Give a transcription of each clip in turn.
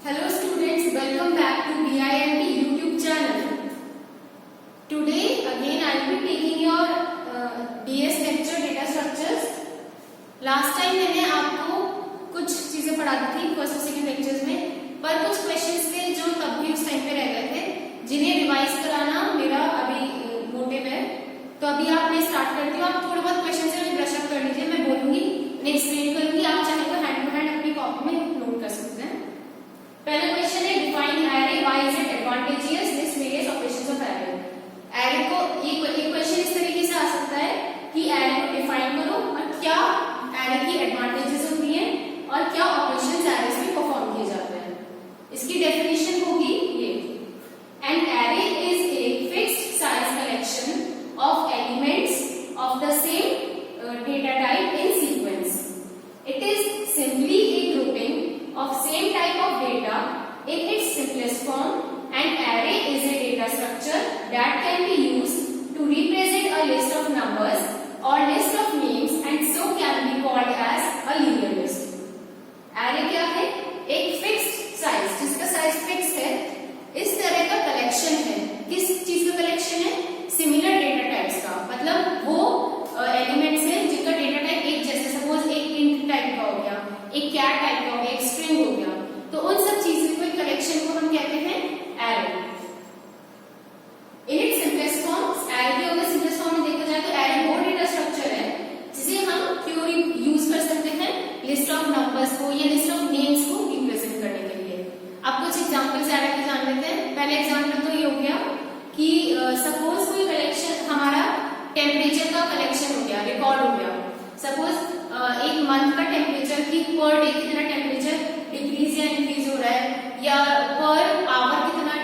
Hello students, welcome back to BIMT YouTube channel. Today again I will be taking your DS lecture data structures. Last time मैंने आपको कुछ चीजें पढ़ा दी थी first और second lectures में, पर कुछ क्वेश्चंस थे जो तब भी उस टाइम पे रह गए थे, जिन्हें रिवाइज कराना मेरा अभी मोटिव है. तो अभी आप मैं स्टार्ट करती हूँ. आप थोड़े बहुत क्वेश्चन से ब्रश अप कर लीजिए. मैं बोलूंगी, मैं एक्सप्लेन करूंगी, आप चाहे तो हैंड टू हैंड अपनी कॉपी में नोट कर सकते हैं. पहला क्वेश्चन है define array, why is it advantageous, list various operations of array. Array को एक क्वेश्चन इस तरीके से आ सकता है कि एरे को डिफाइन करो और क्या एरे की एडवांटेजेस होती हैं और क्या ऑपरेशंस एरेस में परफॉर्म किए जाते हैं. इसकी डेफिनेशन होगी ये: an array is a fixed size collection of elements of the same data type in sequence. It is simply a grouping of same type of data in its simplest form. An array is a data structure that can be used to represent a list of numbers or list of names and so can be called as a linear list. Array क्या है? एक fixed size, जिसका size fixed है, इस तरह का collection है. किस चीज का collection है? सिमिलर डेटा टाइप्स का. मतलब वो एलिमेंट्स हैं जिनका डेटा टाइप एक जैसे, सपोज एक इंट टाइप का हो गया, एक कैर टाइप का हो गया, एक स्ट्रिंग हो गया, तो उन सब चीजों को कलेक्शन को हम कहते हैं array. In its simplest form, array के अगर सिंपलेस्ट फॉर्म में देखा जाए तो एरे वो डेटा स्ट्रक्चर है जिसे हम क्यों यूज कर सकते हैं, लिस्ट ऑफ नंबर्स को या लिस्ट ऑफ नेम्स को रिप्रेजेंट करने के लिए. अब कुछ एग्जांपल्स एरे के जान लेते हैं. पहले एग्जांपल तो ये हो गया कि सपोज कोई कलेक्शन, हमारा टेम्परेचर का कलेक्शन हो गया, रिकॉर्ड हो गया. सपोज एक मंथ का टेम्परेचर की पर डे कितना टेम्परेचर डिक्रीज या इंक्रीज हो रहा है, या पर आवर कितना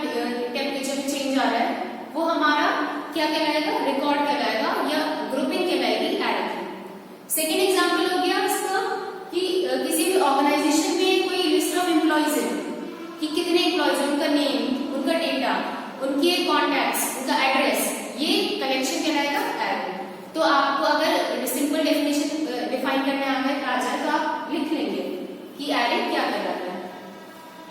टेम्परेचर में चेंज आ रहा है, वो हमारा क्या कहलाएगा, रिकॉर्ड कहलाएगा या ग्रुपिंग कहलाएगी एरे की. सेकेंड एग्जाम्पल हो गया इसका कि किसी भी ऑर्गेनाइजेशन में कोई लिस्ट ऑफ एम्प्लॉइज है कि कितने एम्प्लॉइज है, उनका नेम, उनका डेटा, उनके कॉन्टैक्ट्स, उनका एड्रेस, ये कलेक्शन कहलाएगा एरे. तो आपको अगर सिंपल डेफिनेशन डिफाइन करने आ जाए तो आप लिख लेंगे कि एरे क्या कहलाता है.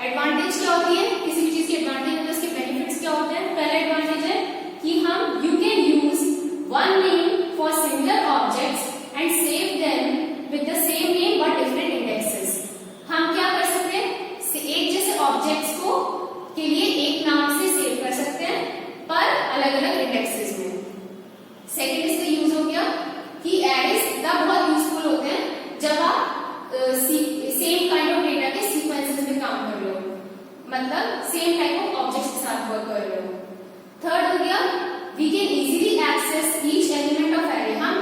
एडवांटेज क्या होती है, किसी भी चीज की एडवांटेज मतलब उसके बेनिफिट्स क्या होते हैं. पहला एडवांटेज है कि हम you can use one name for similar objects and save them with the same name but different indexes. हम क्या कर सकते हैं, एक जैसे ऑब्जेक्ट्स को के लिए एक नाम से सेव कर सकते हैं पर अलग अलग इंडेक्सेस में. सेकेंड इसका यूज हो गया कि एरेस तब बहुत यूजफुल होते हैं जब आप सेम काइंड ऑफ डेटा के सीक्वेंसेस में काम कर रहे हो, मतलब सेम टाइप ऑफ ऑब्जेक्ट्स के साथ वर्क कर रहे हो. थर्ड हो गया we can easily access each element of array. हम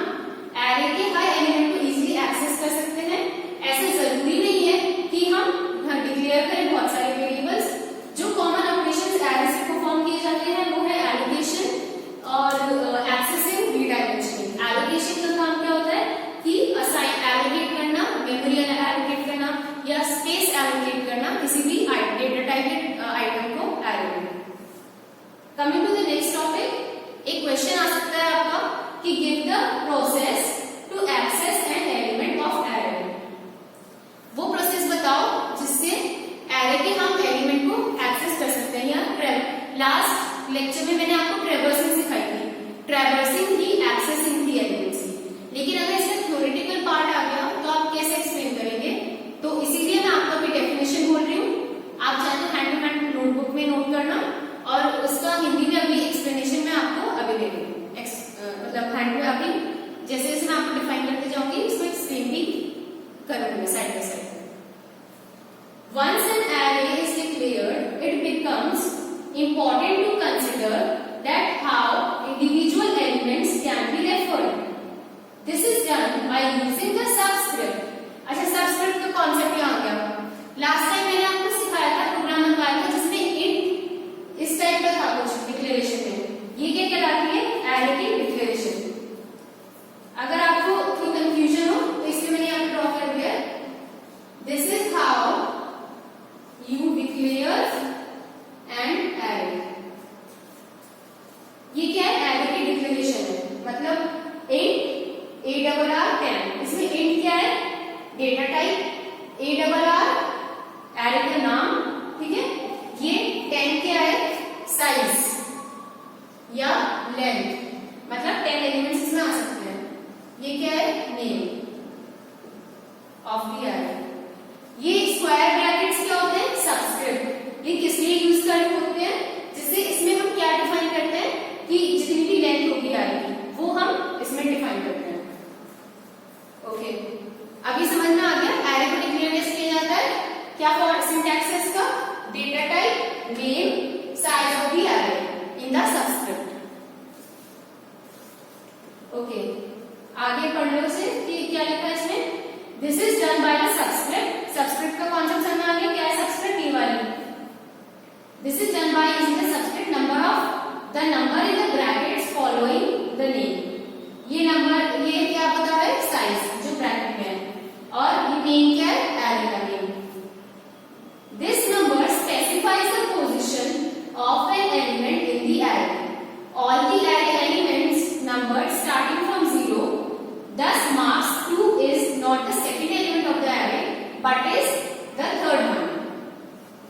एरे के हर एलिमेंट को इजीली एक्सेस कर सकते हैं. ऐसा जरूरी नहीं है कि हम डिक्लेयर करें बहुत सारे वेरिएबल्स. जो कॉमन ऑपरेशंस एरे से परफॉर्म किए जाते हैं वो है एलोकेशन और एक्सेसिंग, रीडायरेक्शनिंग. एलोकेशन का काम क्या होता है कि असाइन एलोकेट करना, मेमोरी एलोकेट करना या स्पेस एलोकेट करना किसी भी डेटा टाइप आइटम को एरे में. Coming to the next topic, एक क्वेश्चन आ सकता है आपका कि give the process to access an element of array. वो प्रोसेस बताओ जिससे एरे के हम एलिमेंट को एक्सेस कर सकते हैं. या लास्ट लेक्चर में मैंने आपको ट्रैवर्सिंग सिखाई थी, ट्रैवर्सिंग थी, एक्सेसिंग थी एलिमेंट्स की. लेकिन अगर इसका थ्योरेटिकल पार्ट आ गया तो आप कैसे एक्सप्लेन करेंगे, तो इसीलिए मैं आपको अभी डेफिनेशन बोल रही हूँ. आप चाहे तो हैंड टू हैंड नोटबुक में नोट करना और उसका हिंदी में अभी एक्सप्लेनेशन में आपको अभी दे दूंगी. मतलब हैंड में अभी जैसे जैसे मैं आपको डिफाइन करते जाऊंगी उसको एक्सप्लेन भी करूंगी side by side. Once an array is declared, it becomes important to consider that how individual elements can be referred. This is done by using the subscript. अच्छा, सबस्क्रिप्ट का कॉन्सेप्ट यहाँ आ गया. Last time मैंने आपको सिखाया था, programme बनवाया था जिसमें इंट इस टाइप का था कुछ डिक्लेरेशन में. ये क्या कहलाती है, एरे की डिक्लेरेशन. अगर आपको कोई कंफ्यूजन हो तो इसलिए मैंने यहाँ ड्रॉ कर दिया. This is how you declare an array. ये क्या है, एरे की डिक्लेरेशन है. मतलब int ARR10, इसमें int क्या है, डेटा टाइप, ARR साइज या लेंथ, मतलब 10 एलिमेंट्स इसमें आ सकते हैं। ये क्या है? Name of the array. ये स्क्वायर ब्रैकेट्स क्या होते हैं? सबस्क्रिप्ट। ये किस लिए यूज करते होते हैं? जिससे इसमें हम क्या डिफाइन करते हैं कि जितनी भी लेंथ होगी एरे की वो हम इसमें डिफाइन करते हैं। ओके, अभी समझ में आ गया एरे को डिक्लेयर कैसे किया जाता है, क्या फॉर सिंटैक्स है इसका? Data type, name, size of the array in the subscript. Okay, आगे पढ़ लो से कि क्या लिखा है इसमें। This is done by the subscript. Subscript का कॉन्सेप्ट समझ आ गया, क्या है सबस्क्रिप्ट? ये वाली। This is done by using the subscript number of the number in the brackets following the name. ये नंबर, ये क्या बता रहा है? साइज जो ब्रैकेट में है, और ये नेम क्या है? एरे का name. This number specifies the position of an element in the array. All the array elements numbered starting from 0, thus marks 2 is not the second element of the array but is the third one.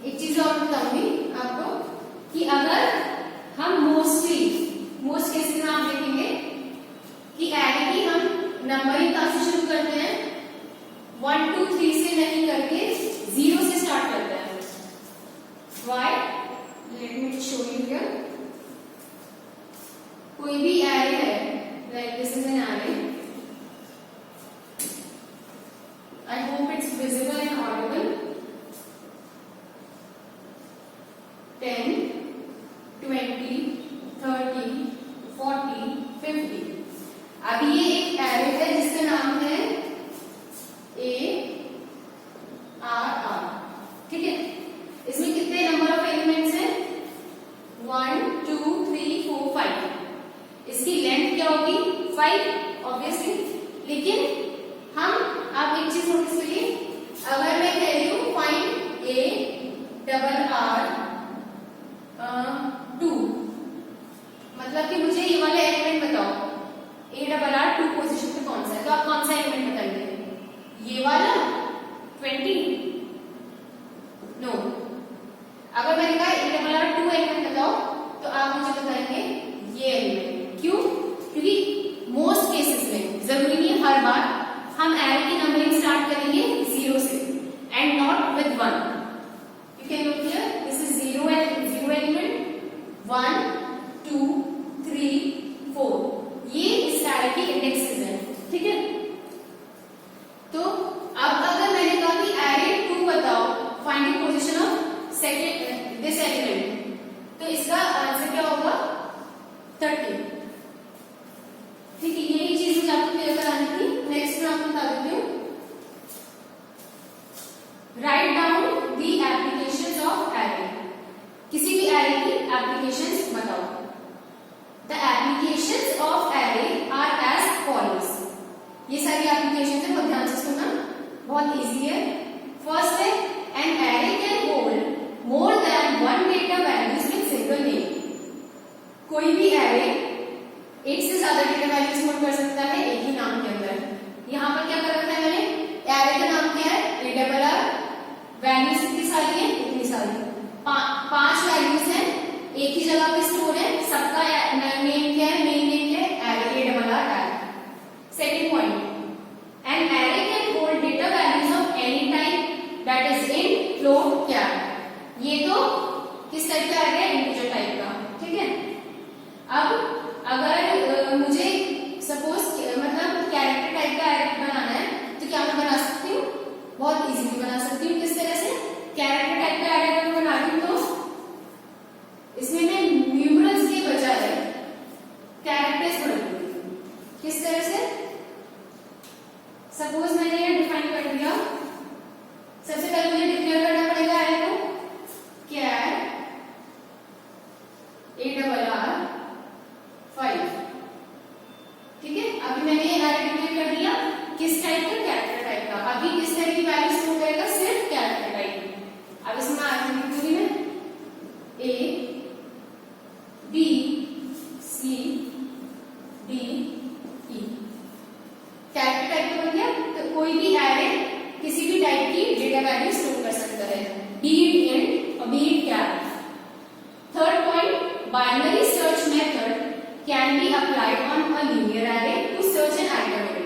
एक चीज और बताऊंगी आपको कि अगर हम most cases में आप देखेंगे कि एरे की हम नंबरिंग कहां से शुरू करते हैं? 1 2 3 से नहीं करके 0 से स्टार्ट करते हैं। Why? Let me show you here. कोई भी एरे है, like this is an array. I hope it's visible and audible. 10, 20, 30, 40, 50. अभी ये एक एरे है जिसका नाम है ARR, ठीक है? इसमें कितने नंबर ऑफ एलिमेंट्स हैं? 1 2 3 4 5। इसकी लेंथ क्या होगी? 5 ऑब्वियसली। लेकिन हम आप एक चीज नोटिस करिए, अगर मैं कह रही हूं फाइंड ARR 2, मतलब कि मुझे ये वाला एलिमेंट बताओ ARR 2 पोजीशन पे कौन सा है, तो आप कौन सा एलिमेंट बताएंगे? ये वाला 20? नो। अगर मैंने कहा ARR 2 एलिमेंट बताओ तो आप मुझे बताएंगे ये एलिमेंट। क्यों? क्योंकि मोस्ट केसेस में, जरूरी नहीं हर बार, हम एरे की नंबरिंग स्टार्ट करेंगे 0 से and not with 1। You can look here, this is 0 element, 1 2 3 4। ये इस एरे की इंडेक्सेस हैं, ठीक है? तो अब अगर मैंने कहा कि एरे 2 बताओ, find the position of second this element, तो इसका आंसर क्या होगा? 30। ठीक है, यही चीज मुझे आपको क्लियर करानी थी। नेक्स्ट मैं आपको बता देती हूँ। Write down the applications of array. किसी भी एरे की एप्लीकेशंस बताओ। The applications of array are as follows. ये सारी एप्लीकेशंस है, बहुत ध्यान से सुनना, बहुत इजी है। फर्स्ट है, N array can hold more than 1 data values with single name. कोई भी एरे एक से ज्यादा डेटा वैल्यूज होल्ड कर सकता है एक ही नाम के अंदर। यहाँ पर क्या कर रखा है मैंने? एरे का नाम क्या है? ARR। वैल्यूज कितनी सारी है? इतनी सारी। 5 वैल्यूज हैं, एक ही जगह पे स्टोर है, सबका नेम क्या है? मेन नेम क्या है? Array, ARR। Second point, an array can hold data values of any type that is int float char. ये तो किस टाइप का एरे है? इंटीजर टाइप का, ठीक है? अब अगर मुझे सपोज मतलब कैरेक्टर टाइप का एरे बनाना है तो क्या मैं बना सकती हूँ? बहुत इजीली बना सकती हूँ। किस तरह से? कैरेक्टर टाइप का एरे अगर बना रही हूँ तो इसमें मैं न्यूमरल्स के बजाय कैरेक्टर्स बनाऊंगी। किस तरह से? सपोज मैंने ये डिफाइन कर दिया, सबसे पहले मुझे डिक्लेयर करना पड़ेगा एरे को, कैर ARR 5, ठीक है? अभी मैंने एरे डिक्लेयर कर दिया, किस टाइप का? कैरेक्टर टाइप का। अभी किस तरह की वैल्यू स्टोर करेगा? सिर्फ character binary search method can be applied on a linear array to search an item array.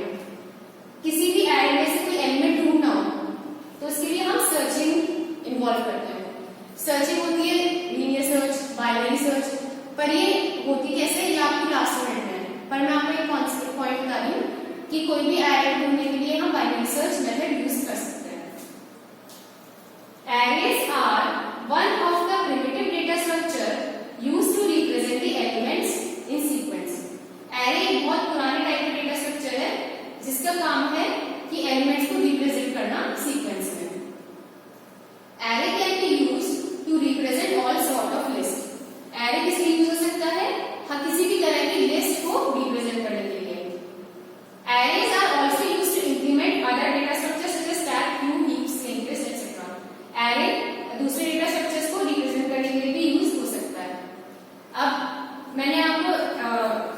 किसी भी एरे में से कोई एलिमेंट ढूंढना हो तो उसके लिए हम सर्चिंग इन्वॉल्व करते हैं। सर्चिंग होती है लीनियर सर्च, बाइनरी सर्च, पर ये होती कैसे, ये आपकी लास्ट मिनट में है। पर मैं आपको एक कॉन्सेप्ट पॉइंट बता रही हूँ कि कोई भी एरे ढूंढने के लिए हम बाइनरी सर्च मेथड यूज कर सकते हैं। Arrays are one of the primitive data structure used to represent the elements in sequence. Array एक बहुत पुराने टाइप का डेटा स्ट्रक्चर है जिसका काम है कि एलिमेंट्स को रिप्रेजेंट करना सीक्वेंस में। Array can be used to represent all sort of list. Array किस लिए यूज हो सकता है, हाँ किसी भी तरह की लिस्ट को रिप्रेजेंट करने के लिए। Arrays are also used to implement other data structures such as stack, queue, heaps, linked list etcetera. Array दूसरे डेटा स्ट्रक्चर्स को रिप्रेजेंट करने के लिए भी यूज हो सकता है। अब मैंने आपको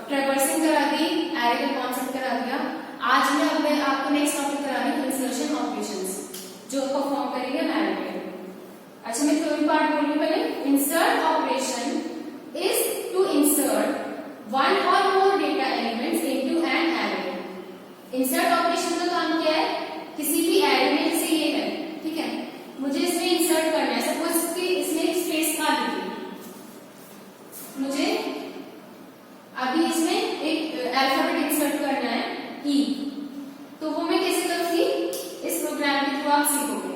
ट्रैवर्सिंग करा दी, एरे का कॉन्सेप्ट करा दिया। आज मैं आपको नेक्स्ट टॉपिक करा रही हूँ इंसर्शन ऑपरेशंस जो परफॉर्म करेंगे हम एरे में। अच्छा मैं थ्योरी पार्ट बोल रही हूँ पहले। Insert operation is to insert one or more data elements into an array. Insert operation का काम क्या है, किसी भी एरे में, जैसे ये है, ठीक है, मुझे इसमें इंसर्ट करना है। सपोज कि इसमें एक स्पेस खाली थी, मुझे अभी इसमें एक अल्फाबेट इंसर्ट करना है ई, तो वो मैं कैसे करूंगी, इस प्रोग्राम के थ्रू आप सीखोगे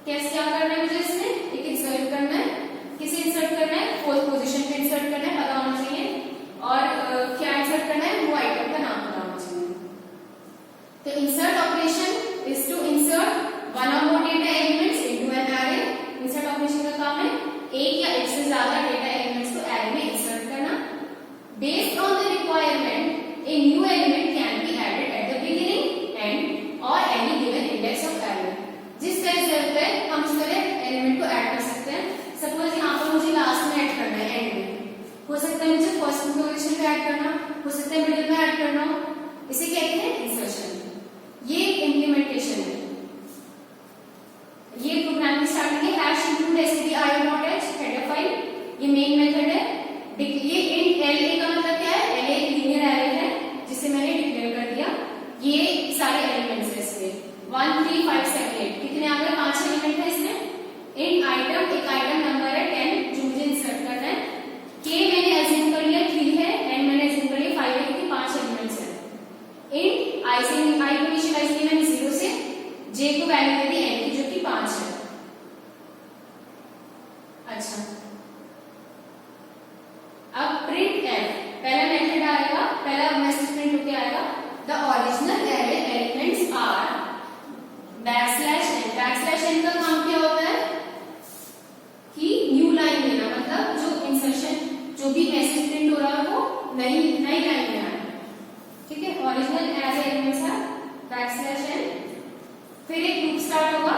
कैसे क्या करना है। मुझे इसमें एक इंसर्ट करना है, किसे इंसर्ट करना है, फोर्थ पोजीशन पे इंसर्ट करना है, पता होना चाहिए, और क्या इंसर्ट करना है, वो आइटम का नाम पता होना चाहिए। तो insert operation is to insert one or more data elements into an array. Insert operation का काम है एक या एक से ज्यादा डेटा एलिमेंट्स को एरे में इंसर्ट करना। Based on the requirement a new element can be added at the beginning, end or any given index of array. जिस तरह से होता है हम उस तरह एलिमेंट को ऐड कर सकते हैं। सपोज यहाँ पर मुझे लास्ट में ऐड करना है, एंड में हो सकता है मुझे फर्स्ट पोजीशन पे ऐड करना, हो सकता है मिडिल में ऐड करना हो, इसे कहते हैं इंसर्शन। ये इम्प्लीमेंटेशन है, ये प्रोग्राम की स्टार्टिंग है। Hash include stdio dot h header file, ये मेन मेथड है। ये इंट la का मतलब क्या है, la एक लीनियर एरे है जिसे मैंने डिक्लेयर कर दिया। ये सारे एलिमेंट्स है इसमें 1 3 5 7 8, कितने आ गए, 5 एलिमेंट है इसमें। इंट आइटम, एक आइटम नंबर है 10 जो मुझे इंसर्ट करना है। k मैंने अज्यूम कर लिया 3 है, एंड मैंने अज्यूम कर लिया 5 है क्योंकि 5 एलिमेंट्स है। इंट i से i को इनिशियलाइज किया मैंने 0 से, j को वैल्यू दे दी n की जो कि 5 है। अच्छा अब प्रिंट एफ, पहला मेथड आएगा, पहला मैसेज प्रिंट होके आएगा the original array elements are backslash n। Backslash n का काम क्या होता है कि न्यू लाइन देना, मतलब जो इंसर्शन, जो भी मैसेज प्रिंट हो रहा है वो नई लाइन में आना, ठीक है। Original array elements are backslash n, फिर एक लूप स्टार्ट होगा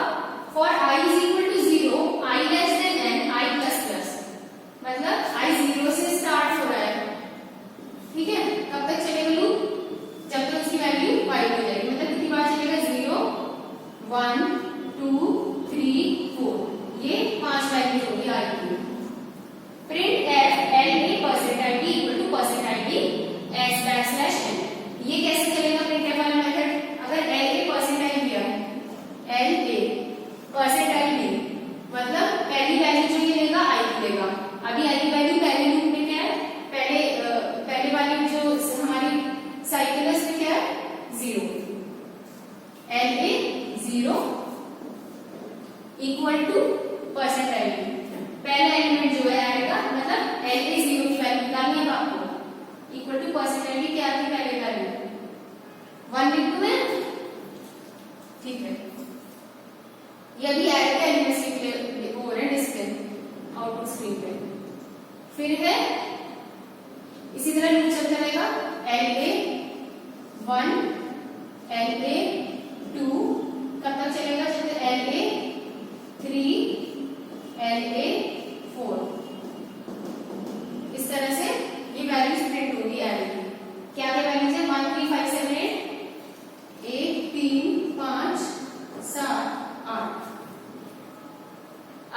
for i is equal to 0, i less than n, i plus plus, मतलब i 0 से स्टार्ट हो रहा है, ठीक है। कब तक चलेगा लूप, जब तक उसकी वैल्यू 5 हो जाएगी, मतलब कितनी बार चलेगा, 0 1 2 3 4, ये 5 वैल्यू होगी i की। Print f la%id equal to %id s backslash n, ये कैसे चलेगा प्रिंट f वाला मेथड, अगर la% दिया है, la%id मतलब पहली वैल्यू जो ये लेगा i की लेगा। अभी i की वैल्यू पहले लूप में क्या है, पहले वाली जो हमारी साइकिल है उसमें क्या है, 0। la 0 इक्वल टू %id, पहला एलिमेंट जो है आएगा, मतलब la 0 की वैल्यू निकालनी है आपको, इक्वल टू %id क्या थी पहले वैल्यू, 1 लिख दूं मैं, ठीक है। ये अभी एरे का एलिमेंट्स हो रहे हैं डिस्प्ले आउटपुट स्क्रीन पे। फिर है इसी तरह लूप चलता रहेगा LA 1 LA 2, कब तक चलेगा, जब LA 3 LA 4, इस तरह से ये वैल्यूज प्रिंट होगी एरे की। क्या क्या वैल्यूज है, 1 3 5 7 8, 1 3 5 7 8।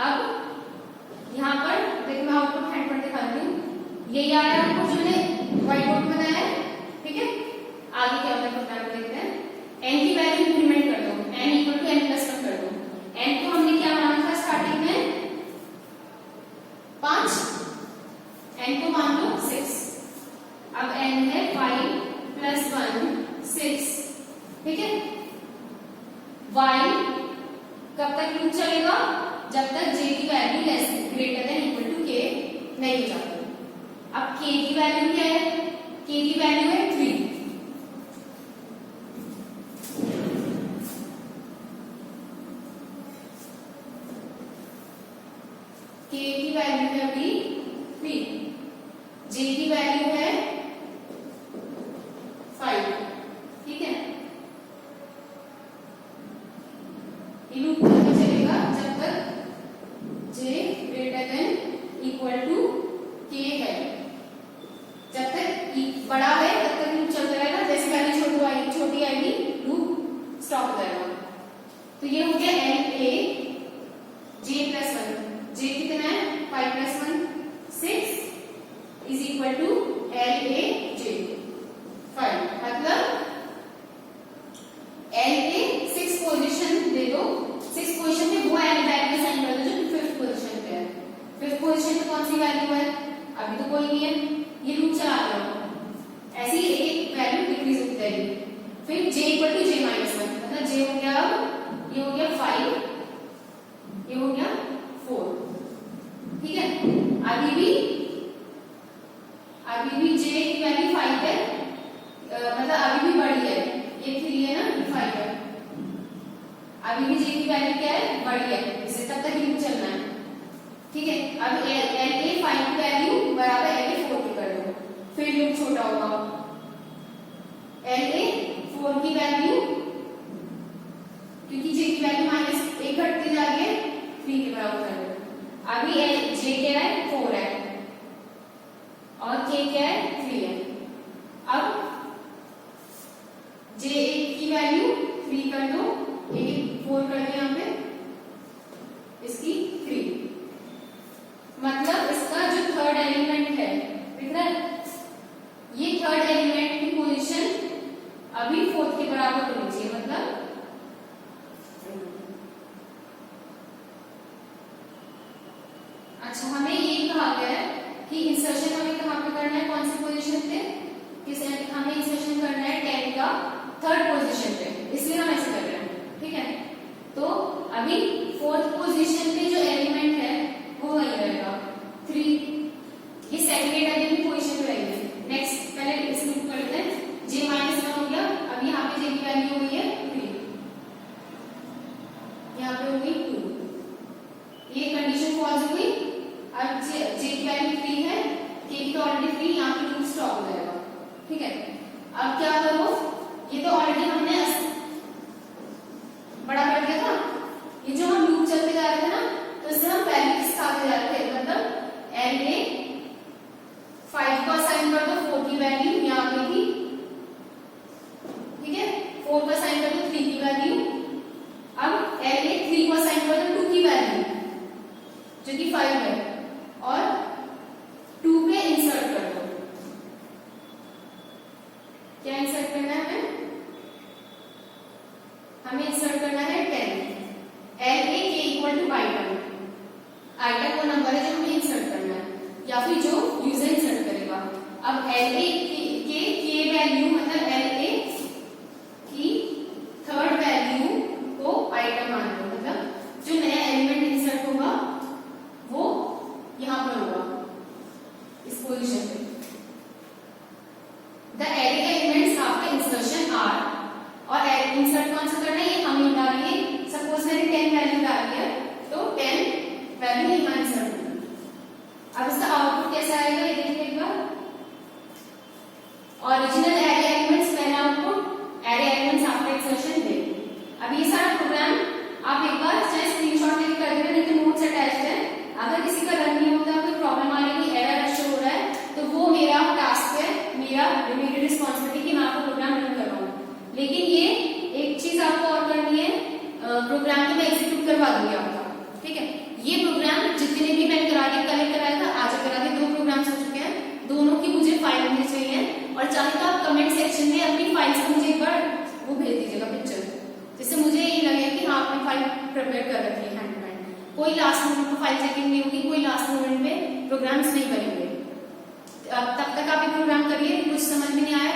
अब यहाँ पर देखो मैं आउटपुट हैंड पर दिखा रही हूँ, ये याद है आपको जो ने व्हाइट बोर्ड बनाया है, ठीक है। आगे क्या होता है प्रोग्राम देखते हैं। n की वैल्यू इंक्रीमेंट कर दो, n equal to n plus 1 कर दो। n को हमने क्या माना था स्टार्टिंग में 5, n को मान लो 6। अब n है 5 प्लस 1 6, ठीक है। y कब तक लूप चलेगा? जब तक j की value less greater than equal to k नहीं हो जाती। अब k की वैल्यू क्या है? k की वैल्यू है 3। k की वैल्यू है अभी 3, j की वैल्यू है 5, ठीक है। ये लूप तब चलेगा जब तक j greater than equal to k है। जब तक बड़ा है तब तक लूप चलता रहेगा, जैसे वैल्यू छोटी आएगी लूप स्टॉप हो जाएगा। तो ये हो गया l a j plus 1, j कितना है 5 plus 1 6 is equal to l a j 5। मतलब l a 6 पोजीशन दे दो, 6 पोजीशन में वो l वैल्यू असाइन कर दो जो 5th पोजीशन पे है। 5th पोजीशन पे कौन सी वैल्यू है? अभी तो कोई नहीं है, ये लूप चला दो, ऐसे ही एक वैल्यू डिक्रीज होती जाएगी। फिर j equal to j minus 1, मतलब j हो गया, ये हो गया 5, ये हो गया 4, ठीक है। अभी भी j की वैल्यू 5 है, मतलब अभी भी बड़ी है, ये 3 है ना, ये 5 है। अभी भी j की वैल्यू क्या है? बड़ी है, इसे तब तक लूप चलना है, ठीक है। अब l a 5 की वैल्यू बराबर l a 4 की कर दो, फिर लूप छोटा होगा। l a 4 की वैल्यू, क्योंकि j की वैल्यू माइनस 1 घटती जा रही है, 3 के बराबर कर दो। अभी j क्या है 4 है और k क्या है 3 है। अब j की वैल्यू 3 कर दो, 4 कर दो, यहाँ पे इसकी 3, मतलब इसका जो थर्ड एलिमेंट है, दिख रहा है, ये थर्ड एलिमेंट की पोजीशन अभी 4th के बराबर होनी चाहिए। मतलब अच्छा, हमें ये कहा गया है कि इंसर्शन हमें कहाँ पे करना है, कौन सी पोजीशन पे? हमें इंसर्शन करना है 10 का थर्ड पोजीशन पे, इसलिए हम ऐसे कर रहे हैं, ठीक है। तो अभी 4th पोजीशन पे जो एलिमेंट है वो वही रहेगा 3, ये सेकंड एलिमेंट पोजीशन पे रहेगी। नेक्स्ट पहले इस लूप कर लेते हैं, j माइनस 1 हो गया, अब यहाँ पे j की वैल्यू हो गई है 3, यहाँ पे हो गई 2, ये कंडीशन फॉल्स हो गई। अब j की वैल्यू 3 है, k की तो ऑलरेडी 3, यहाँ पे लूप स्टॉप हो जाएगा, ठीक है। अब क्या करो, ये तो ऑलरेडी हमने बड़ा कर दिया था, ये जो हम लूप चलते जा रहे थे ना, तो इससे हम वैल्यू किसकाते जा रहे थे, मतलब l a 5 को असाइन कर दो 4 की वैल्यू यहाँ पे थी, ठीक है। 4 को असाइन कर दो 3 की वैल्यू। अब l a 3 को असाइन कर दो 2 की वैल्यू जो कि 5 है, और 2 पे इंसर्ट कर दो। क्या इंसर्ट करना है हमें इंसर्ट करना है 10। l a k equal to item, item वो नंबर है जो हमें इंसर्ट करना है, या फिर जो यूजर इंसर्ट करेगा। अब l a k वैल्यू, मतलब l a की थर्ड वैल्यू को आइटम मान लो, मतलब जो नया एलिमेंट इंसर्ट होगा वो यहाँ पर होगा इस पोजीशन पे। The array elements after insertion are, और इंसर्ट कौन सा करना है, ये हम डालिए। सपोज मैंने 10 वैल्यू डाली है, तो 10 वैल्यू यहाँ इंसर्ट होगी। अब इसका आउटपुट कैसा आएगा ये देखिए एक बार। ओरिजिनल एरे कमेंट सेक्शन में अपनी फाइल्स को मुझे एक बार वो भेज दीजिएगा पिक्चर, जिससे मुझे ये लगे कि हाँ आपने फाइल प्रिपेयर कर रखी है हैंड टू हैंड। कोई लास्ट मोमेंट में फाइल चेकिंग नहीं होगी, कोई लास्ट मोमेंट में प्रोग्राम्स नहीं बनेंगे। तब तक आप ये प्रोग्राम करिए, कुछ समझ में नहीं आया